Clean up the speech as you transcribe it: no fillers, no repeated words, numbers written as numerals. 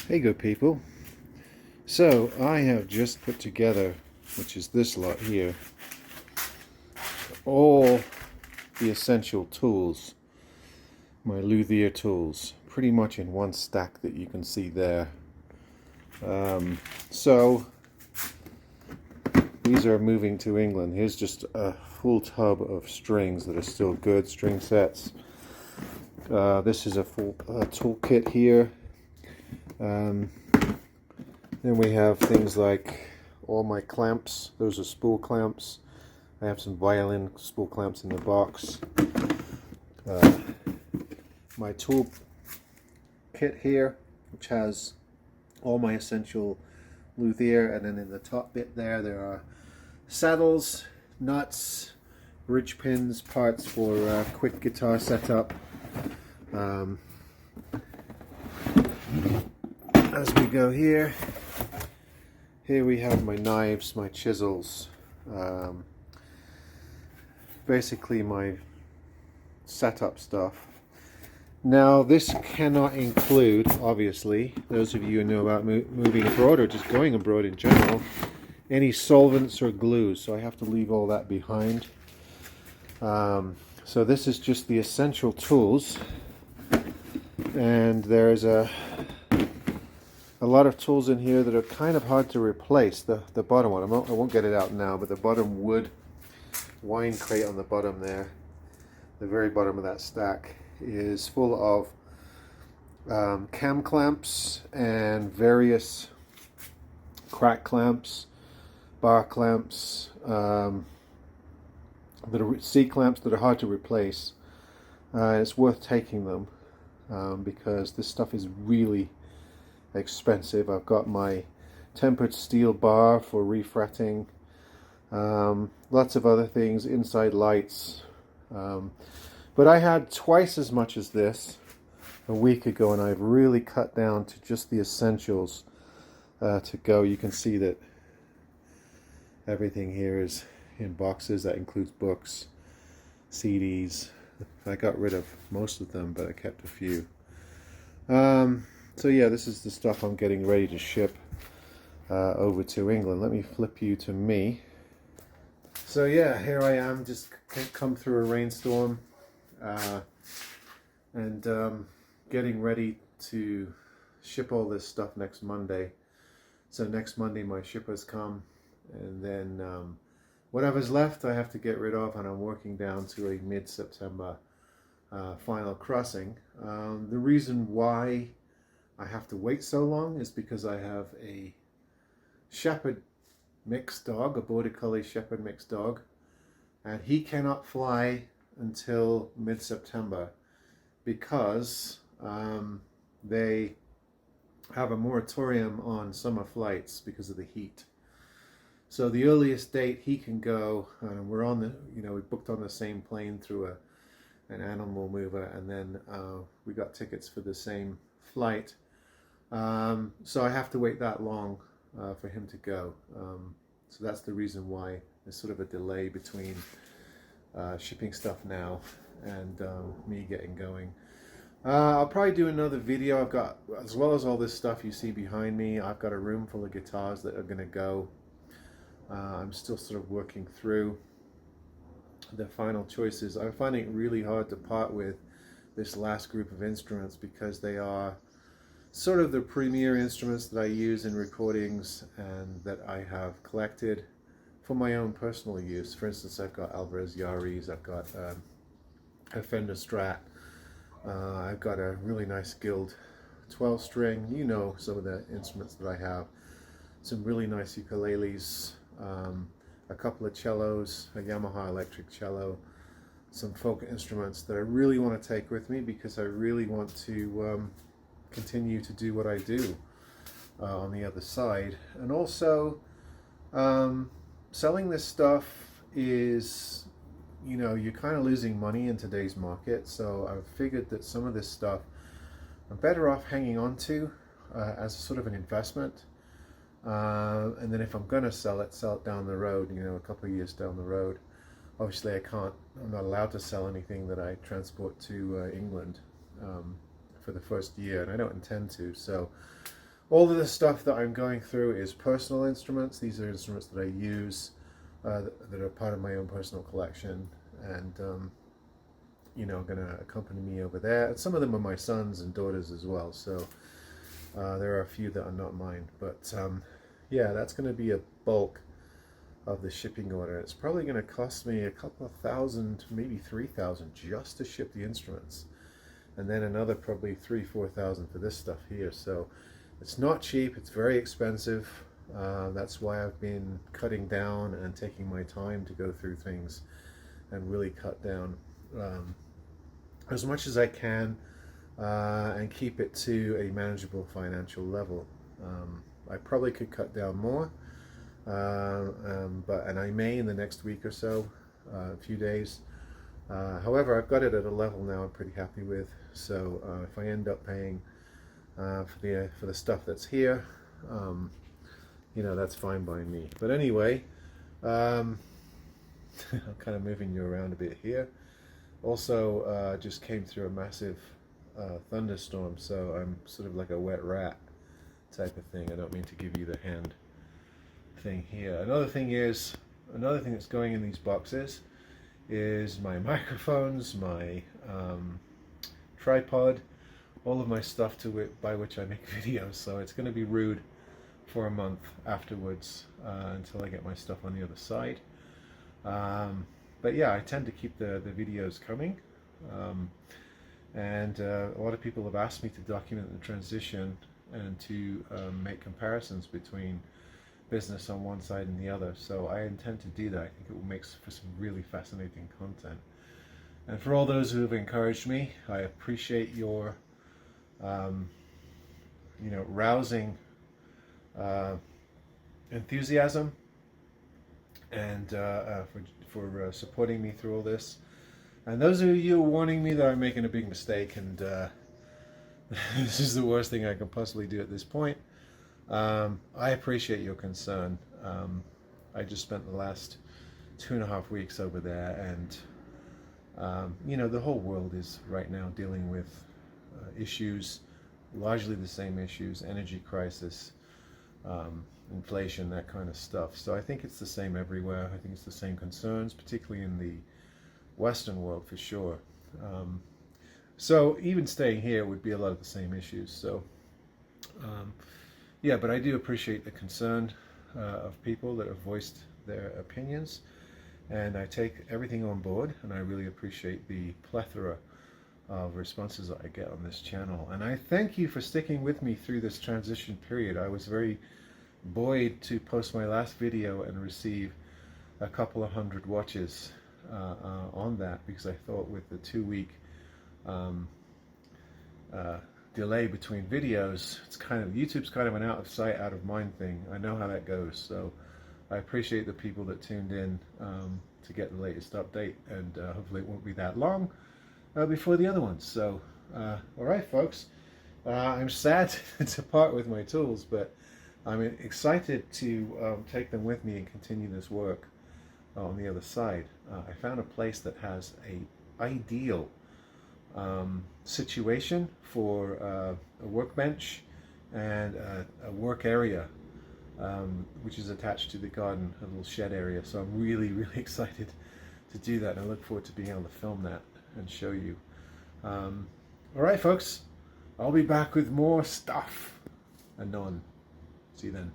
Hey good people, so I have just put together, which is this lot here, all the essential tools, my Luthier tools, pretty much in one stack that you can see there. So these are moving to England. Here's just a full tub of strings that are still good, string sets. This is a full toolkit here. Then we have things like all my clamps. Those are spool clamps. I have some violin spool clamps in the box. My tool kit here, which has all my essential luthier, and then in the top bit there are saddles, nuts, bridge pins, parts for quick guitar setup. As we go here we have my knives, my chisels, basically my setup stuff. Now this cannot include, obviously, those of you who know about moving abroad or just going abroad in general, any solvents or glues, so I have to leave all that behind. So this is just the essential tools, and there's a lot of tools in here that are kind of hard to replace. The bottom one, I won't get it out now, but the bottom wood wine crate on the bottom there, the very bottom of that stack, is full of cam clamps and various crack clamps, bar clamps, that are C clamps that are hard to replace. It's worth taking them because this stuff is really expensive. I've got my tempered steel bar for refretting, lots of other things, inside lights, but I had twice as much as this a week ago, and I've really cut down to just the essentials to go. You can see that everything here is in boxes. That includes books, CDs. I got rid of most of them, but I kept a few. So yeah, this is the stuff I'm getting ready to ship over to England. Let me flip you to me. So yeah, here I am, just come through a rainstorm, and getting ready to ship all this stuff next Monday. So next Monday my shippers come, and then whatever's left I have to get rid of, and I'm working down to a mid-September final crossing. The reason why I have to wait so long is because I have a shepherd mixed dog, a border collie shepherd mixed dog, and he cannot fly until mid-September because they have a moratorium on summer flights because of the heat. So the earliest date he can go, and we're on the, we booked on the same plane through an animal mover, and then we got tickets for the same flight. So I have to wait that long for him to go. So that's the reason why there's sort of a delay between shipping stuff now and me getting going. I'll probably do another video. I've got, as well as all this stuff you see behind me, I've got a room full of guitars that are going to go. I'm still sort of working through the final choices. I'm finding it really hard to part with this last group of instruments because they are sort of the premier instruments that I use in recordings and that I have collected for my own personal use. For instance, I've got Alvarez Yaris, I've got a Fender Strat, I've got a really nice Guild 12 string, some of the instruments that I have, some really nice ukuleles, a couple of cellos, a Yamaha electric cello, some folk instruments that I really want to take with me because I really want to continue to do what I do on the other side. And also selling this stuff is, you're kind of losing money in today's market, so I've figured that some of this stuff I'm better off hanging on to as sort of an investment, and then if I'm gonna sell it down the road, a couple of years down the road. Obviously I'm not allowed to sell anything that I transport to England for the first year, and I don't intend to. So all of the stuff that I'm going through is personal instruments. These are instruments that I use that are part of my own personal collection, and you know, going to accompany me over there. And some of them are my sons and daughters as well, so there are a few that are not mine. But yeah, that's going to be a bulk of the shipping order. It's probably going to cost me a couple of thousand, maybe 3,000 just to ship the instruments, and then another probably 3,000-4,000 for this stuff here. So it's not cheap, it's very expensive. That's why I've been cutting down and taking my time to go through things and really cut down as much as I can and keep it to a manageable financial level. I probably could cut down more, and I may in the next week or so, a few days. However, I've got it at a level now I'm pretty happy with. So if I end up paying for the stuff that's here, you know, that's fine by me. But anyway, I'm kind of moving you around a bit here. Also, just came through a massive thunderstorm, so I'm sort of like a wet rat type of thing. I don't mean to give you the hand thing here. Another thing that's going in these boxes is my microphones, my tripod, all of my stuff by which I make videos. So it's going to be rude for a month afterwards until I get my stuff on the other side. But yeah, I tend to keep the videos coming, and a lot of people have asked me to document the transition and to make comparisons between business on one side and the other. So I intend to do that. I think it will make for some really fascinating content. And for all those who have encouraged me, I appreciate your you know, rousing enthusiasm, and for supporting me through all this. And those of you warning me that I'm making a big mistake, and this is the worst thing I can possibly do at this point, I appreciate your concern. I just spent the last 2.5 weeks over there, and you know, the whole world is right now dealing with issues, largely the same issues: energy crisis, inflation, that kind of stuff. So I think it's the same everywhere. I think it's the same concerns, particularly in the Western world for sure. So even staying here would be a lot of the same issues. So yeah, but I do appreciate the concern of people that have voiced their opinions, and I take everything on board, and I really appreciate the plethora of responses that I get on this channel. And I thank you for sticking with me through this transition period. I was very buoyed to post my last video and receive a couple of hundred watches on that, because I thought with the 2-week delay between videos, it's kind of, YouTube's kind of an out of sight, out of mind thing. I know how that goes. So I appreciate the people that tuned in to get the latest update, and hopefully it won't be that long before the other ones. So all right, folks, I'm sad to part with my tools, but I'm excited to take them with me and continue this work on the other side. I found a place that has a ideal situation for a workbench and a work area, which is attached to the garden, a little shed area. So I'm really, really excited to do that, and I look forward to being able to film that and show you. All right, folks, I'll be back with more stuff anon. See you then.